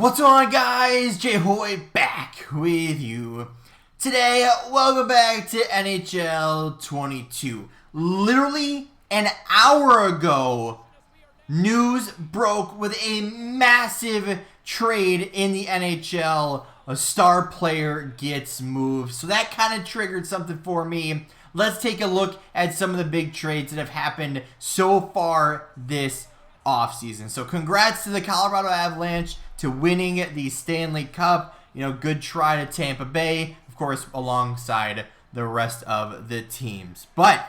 What's going on, guys? J-Hoy back with you. Today, welcome back to NHL 22. Literally an hour ago, news broke with a massive trade in the NHL. A star player gets moved. So that kind of triggered something for me. Let's take a look at some of the big trades that have happened so far this offseason. So congrats to the Colorado Avalanche to winning the Stanley Cup. You know, good try to Tampa Bay, of course, alongside the rest of the teams. But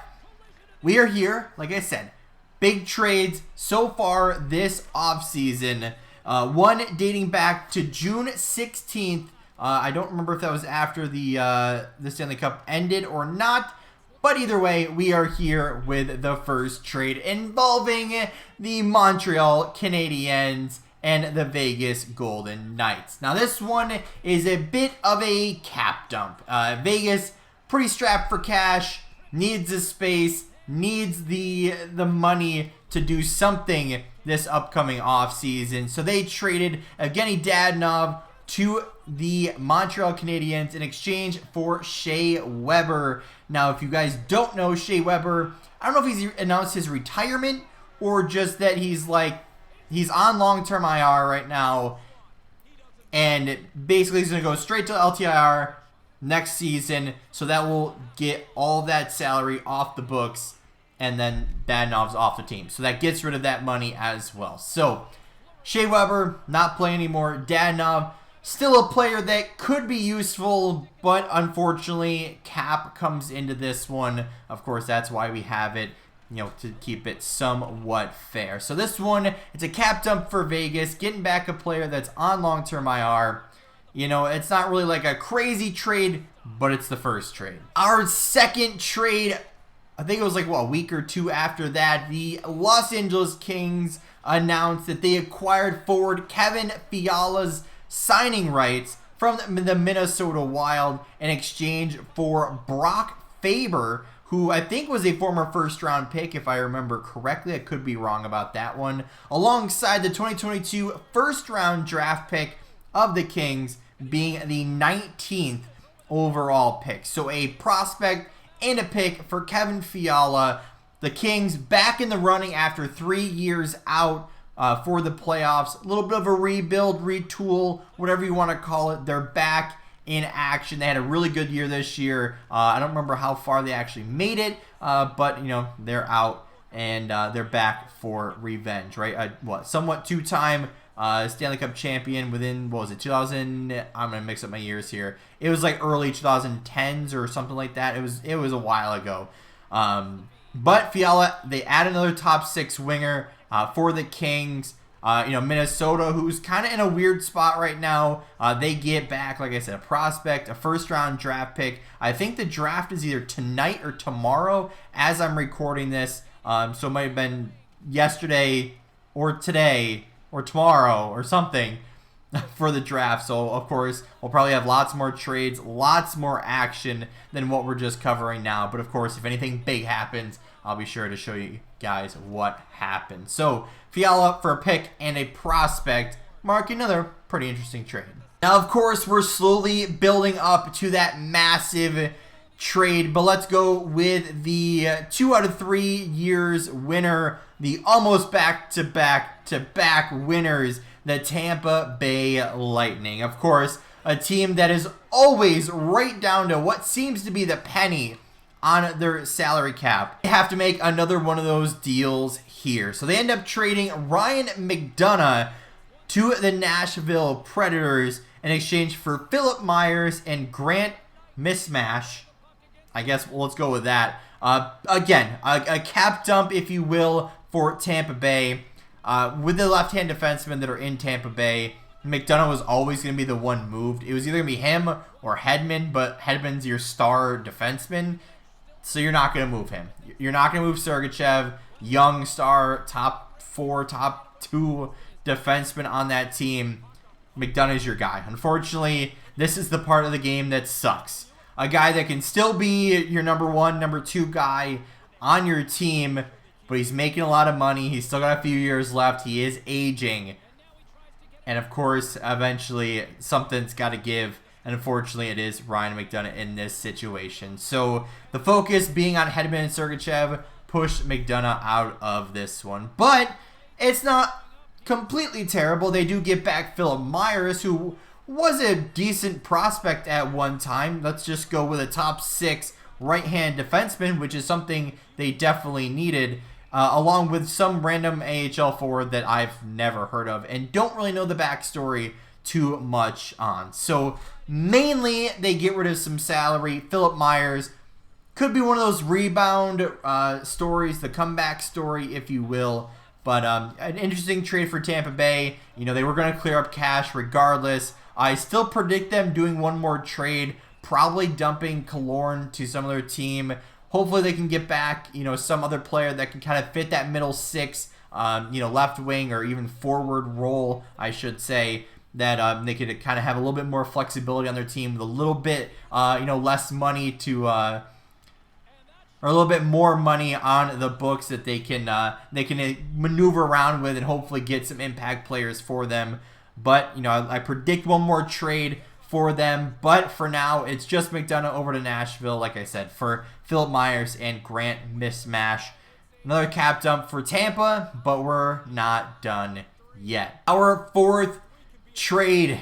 we are here, like I said, big trades so far this offseason. One dating back to June 16th. I don't remember if that was after the Stanley Cup ended or not. But either way, we are here with the first trade involving the Montreal Canadiens and the Vegas Golden Knights. Now, this one is a bit of a cap dump. Vegas, pretty strapped for cash, needs the space, needs the money to do something this upcoming offseason. So they traded Evgeny Dadonov to the Montreal Canadiens in exchange for Shea Weber. Now, if you guys don't know Shea Weber, I don't know if he's announced his retirement or just that he's on long-term IR right now, and basically he's going to go straight to LTIR next season, so that will get all that salary off the books, and then Dadonov's off the team. So that gets rid of that money as well. So Shea Weber not playing anymore. Dadonov, still a player that could be useful, but unfortunately, cap comes into this one. Of course, that's why we have it, you know, to keep it somewhat fair. So this one, it's a cap dump for Vegas, getting back a player that's on long-term IR. You know, it's not really like a crazy trade, but it's the first trade. Our second trade, I think it was like, a week or two after that, the Los Angeles Kings announced that they acquired forward Kevin Fiala's signing rights from the Minnesota Wild in exchange for Brock Faber, who I think was a former first-round pick, if I remember correctly. I could be wrong about that one. Alongside the 2022 first-round draft pick of the Kings being the 19th overall pick. So a prospect and a pick for Kevin Fiala. The Kings back in the running after 3 years out for the playoffs. A little bit of a rebuild, retool, whatever you want to call it. They're back in action. They had a really good year this year. I don't remember how far they actually made it, but you know, they're out and they're back for revenge, right? Somewhat two-time Stanley Cup champion within, what was it, 2000? I'm gonna mix up my years here. It was like early 2010s or something like that. It was a while ago. But Fiala, they add another top six winger for the Kings. You know, Minnesota, who's kind of in a weird spot right now. They get back, like I said, a prospect, a first-round draft pick. I think the draft is either tonight or tomorrow as I'm recording this. So it might have been yesterday or today or tomorrow or something for the draft. So, of course, we'll probably have lots more trades, lots more action than what we're just covering now. But, of course, if anything big happens, I'll be sure to show you guys what happened. So, Fiala for a pick and a prospect, mark another pretty interesting trade. Now, of course, we're slowly building up to that massive trade, but let's go with the 2 out of 3 years winner, the almost back-to-back winners, the Tampa Bay Lightning. Of course, a team that is always right down to what seems to be the penny on their salary cap. They have to make another one of those deals here. So they end up trading Ryan McDonagh to the Nashville Predators in exchange for Philip Myers and Grant Mismash. I guess, well, let's go with that. Again, a cap dump, if you will, for Tampa Bay. With the left-hand defensemen that are in Tampa Bay, McDonagh was always going to be the one moved. It was either going to be him or Hedman, but Hedman's your star defenseman, so you're not going to move him. You're not going to move Sergachev, young star, top 4, top 2 defenseman on that team. McDonagh's your guy. Unfortunately, this is the part of the game that sucks. A guy that can still be your number 1, number 2 guy on your team, but he's making a lot of money. He's still got a few years left. He is aging. And of course, eventually something's got to give. And unfortunately, it is Ryan McDonough in this situation. So the focus being on Hedman and Sergachev pushed McDonough out of this one. But it's not completely terrible. They do get back Philip Myers, who was a decent prospect at one time. Let's just go with a top 6 right-hand defenseman, which is something they definitely needed, along with some random AHL forward that I've never heard of and don't really know the backstory too much on. So mainly they get rid of some salary. Philip Myers could be one of those rebound stories, the comeback story, if you will. But an interesting trade for Tampa Bay. You know, they were going to clear up cash regardless. I still predict them doing one more trade, probably dumping Killorn to some other team. Hopefully they can get back, you know, some other player that can kind of fit that middle 6, you know, left wing or even forward role, I should say, that they could kind of have a little bit more flexibility on their team with a little bit, you know, less money to, or a little bit more money on the books that they can maneuver around with and hopefully get some impact players for them. But, you know, I predict one more trade for them. But for now, it's just McDonough over to Nashville, like I said, for Philip Myers and Grant Mismash. Another cap dump for Tampa, but we're not done yet. Our 4th trade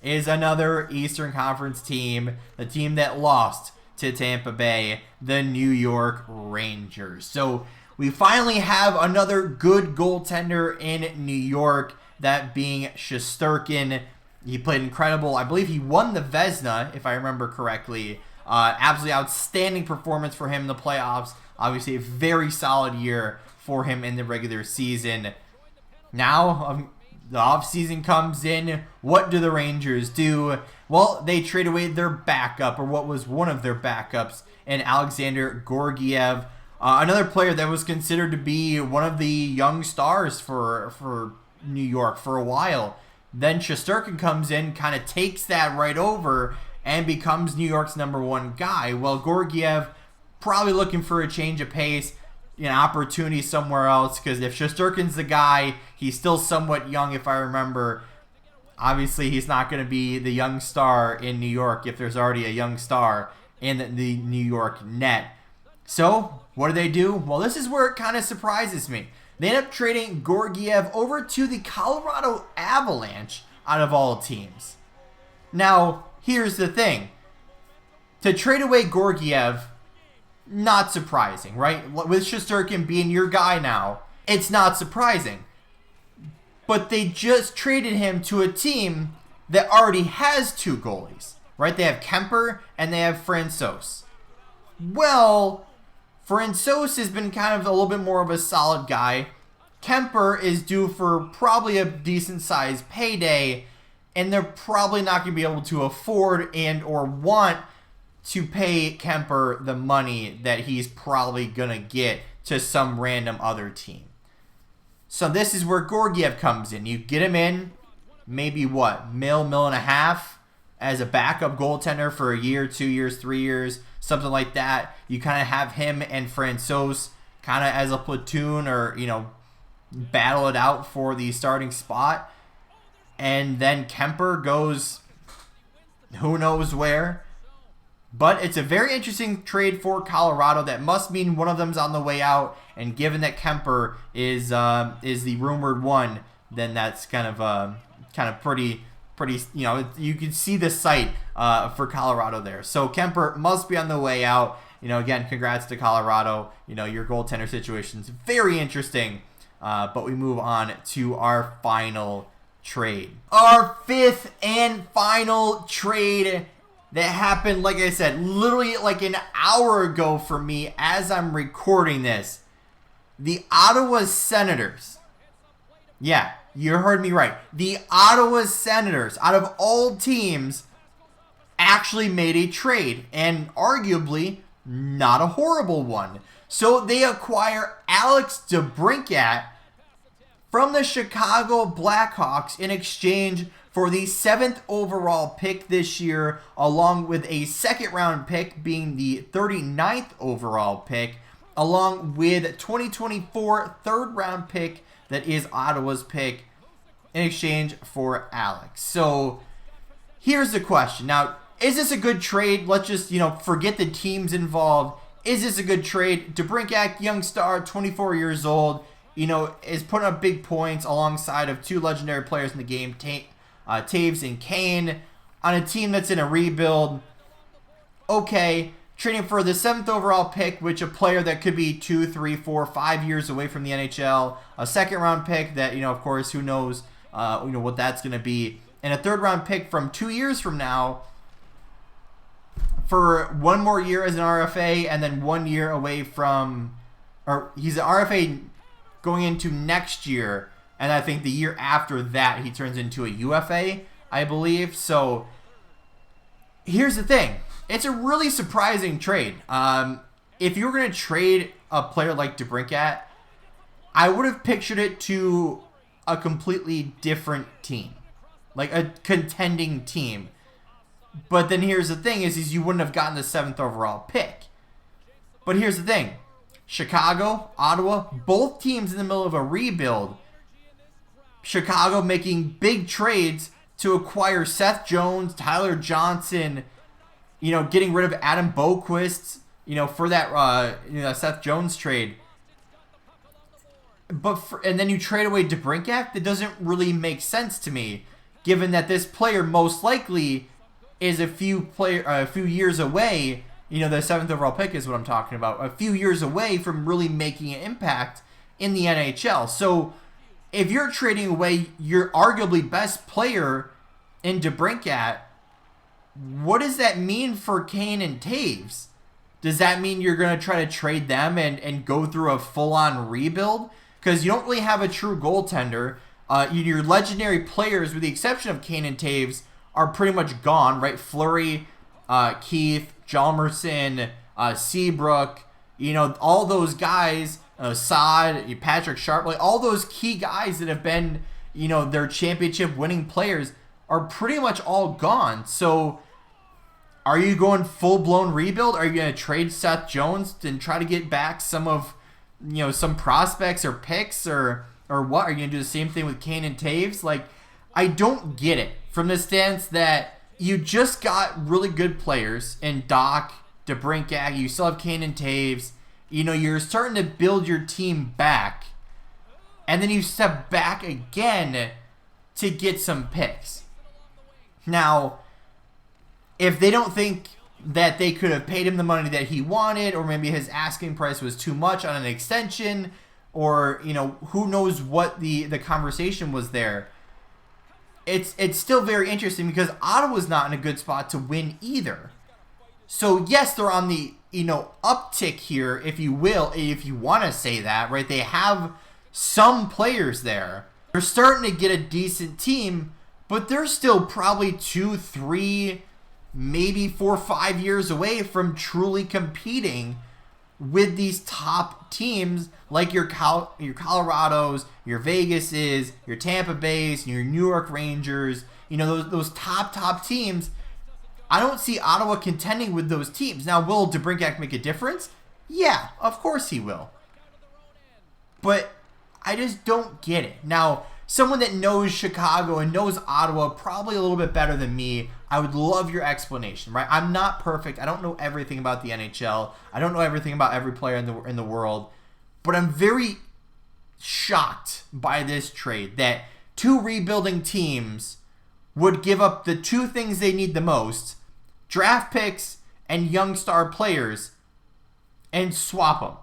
is another Eastern Conference team, the team that lost to Tampa Bay, the New York Rangers. So we finally have another good goaltender in New York, that being Shesterkin. He played incredible. I believe he won the Vezina, if I remember correctly. Absolutely outstanding performance for him in the playoffs. Obviously a very solid year for him in the regular season. Now, the offseason comes in. What do the Rangers do? Well, they trade away their backup, or what was one of their backups, in Alexander Georgiev. Another player that was considered to be one of the young stars for New York for a while. Then Shesterkin comes in, kind of takes that right over, and becomes New York's #1 guy. Well, Georgiev probably looking for a change of pace, an opportunity somewhere else, because if Shesterkin's the guy, he's still somewhat young, if I remember. Obviously, he's not going to be the young star in New York if there's already a young star in the New York net. So, what do? Well, this is where it kind of surprises me. They end up trading Georgiev over to the Colorado Avalanche, out of all teams. Now, here's the thing. To trade away Georgiev, not surprising, right? With Shesterkin being your guy now, it's not surprising. But they just traded him to a team that already has 2 goalies, right? They have Kemper and they have Francouz. Well, Francouz has been kind of a little bit more of a solid guy. Kemper is due for probably a decent-sized payday, and they're probably not going to be able to afford and or want to pay Kemper the money that he's probably going to get to some random other team. So this is where Georgiev comes in. You get him in, maybe what, $1 and a half as a backup goaltender for a year, 2 years, 3 years, something like that. You kind of have him and Francouz kind of as a platoon, or, you know, battle it out for the starting spot. And then Kemper goes who knows where. But it's a very interesting trade for Colorado. That must mean one of them's on the way out. And given that Kemper is the rumored one, then that's kind of pretty. You know, you can see the sight for Colorado there. So Kemper must be on the way out. You know, again, congrats to Colorado. You know, your goaltender situation is very interesting. But we move on to our final trade. Our 5th and final trade that happened, like I said, literally like an hour ago for me as I'm recording this. The Ottawa Senators. Yeah, you heard me right. The Ottawa Senators, out of all teams, actually made a trade, and arguably not a horrible one. So they acquire Alex DeBrincat from the Chicago Blackhawks in exchange for the 7th overall pick this year, along with a 2nd round pick being the 39th overall pick, along with 2024 3rd round pick that is Ottawa's pick. in exchange for Alex. So here's the question. Now, is this a good trade? Let's just, forget the teams involved. Is this a good trade? DeBrincat, young star, 24 years old, is putting up big points alongside of two legendary players in the game, Taves and Kane, on a team that's in a rebuild. Okay, trading for the 7th overall pick, which a player that could be 2, 3, 4, 5 years away from the NHL, a 2nd round pick that, of course, who knows, what that's going to be, and a 3rd round pick from 2 years from now for 1 more year as an RFA, and then 1 year away from, or he's an RFA going into next year, and I think the year after that he turns into a UFA, I believe. So here's the thing. It's a really surprising trade. If you were going to trade a player like DeBrincat, I would have pictured it to a completely different team, like a contending team. But then here's the thing is you wouldn't have gotten the 7th overall pick. But here's the thing. Chicago, Ottawa, both teams in the middle of a rebuild. Chicago making big trades to acquire Seth Jones, Tyler Johnson, getting rid of Adam Boquist, for that Seth Jones trade. And then you trade away DeBrincat? That doesn't really make sense to me, given that this player most likely is a few years away. The 7th overall pick is what I'm talking about. A few years away from really making an impact in the NHL. So if you're trading away your arguably best player in DeBrincat, what does that mean for Kane and Taves? Does that mean you're going to try to trade them and go through a full-on rebuild? Because you don't really have a true goaltender. Your legendary players, with the exception of Kane and Taves, are pretty much gone, right? Fleury, Keith, Hjalmarsson, Seabrook, all those guys, Saad, Patrick Sharp, like all those key guys that have been, their championship winning players are pretty much all gone. So are you going full-blown rebuild? Are you going to trade Seth Jones and try to get back some of, some prospects or picks or what? Are you going to do the same thing with Kane and Taves? Like, I don't get it from the stance that you just got really good players in Doc, DeBrincat. You still have Kane and Taves. You're starting to build your team back. And then you step back again to get some picks. Now, if they don't think that they could have paid him the money that he wanted, or maybe his asking price was too much on an extension, or, who knows what the conversation was there, it's still very interesting because Ottawa's not in a good spot to win either. So, yes, they're on the, uptick here, if you will, if you want to say that, right? They have some players there. They're starting to get a decent team, but they're still probably 2, 3, maybe 4, 5 years away from truly competing with these top teams like your Colorados, your Vegases, your Tampa Bays, your New York Rangers, those top teams. I don't see Ottawa contending with those teams. Now, will DeBrincat make a difference? Yeah, of course he will. But I just don't get it. Now, someone that knows Chicago and knows Ottawa probably a little bit better than me, I would love your explanation, right? I'm not perfect. I don't know everything about the NHL. I don't know everything about every player in the world. But I'm very shocked by this trade that two rebuilding teams would give up the two things they need the most, draft picks and young star players, and swap them.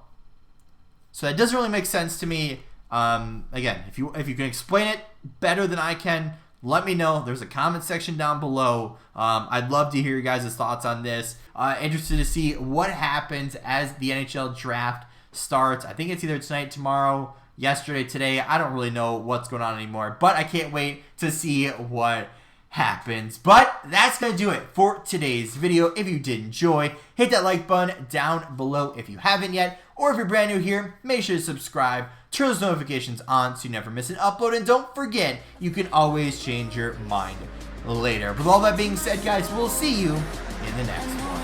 So that doesn't really make sense to me. Again, if you can explain it better than I can, let me know. There's a comment section down below. I'd love to hear you guys' thoughts on this. Interested to see what happens as the NHL draft starts. I think it's either tonight, tomorrow, yesterday, today. I don't really know what's going on anymore, but I can't wait to see what happens. But that's going to do it for today's video. If you did enjoy, hit that like button down below if you haven't yet. Or if you're brand new here, make sure to subscribe, turn those notifications on so you never miss an upload. And don't forget, you can always change your mind later. With all that being said, guys, we'll see you in the next one.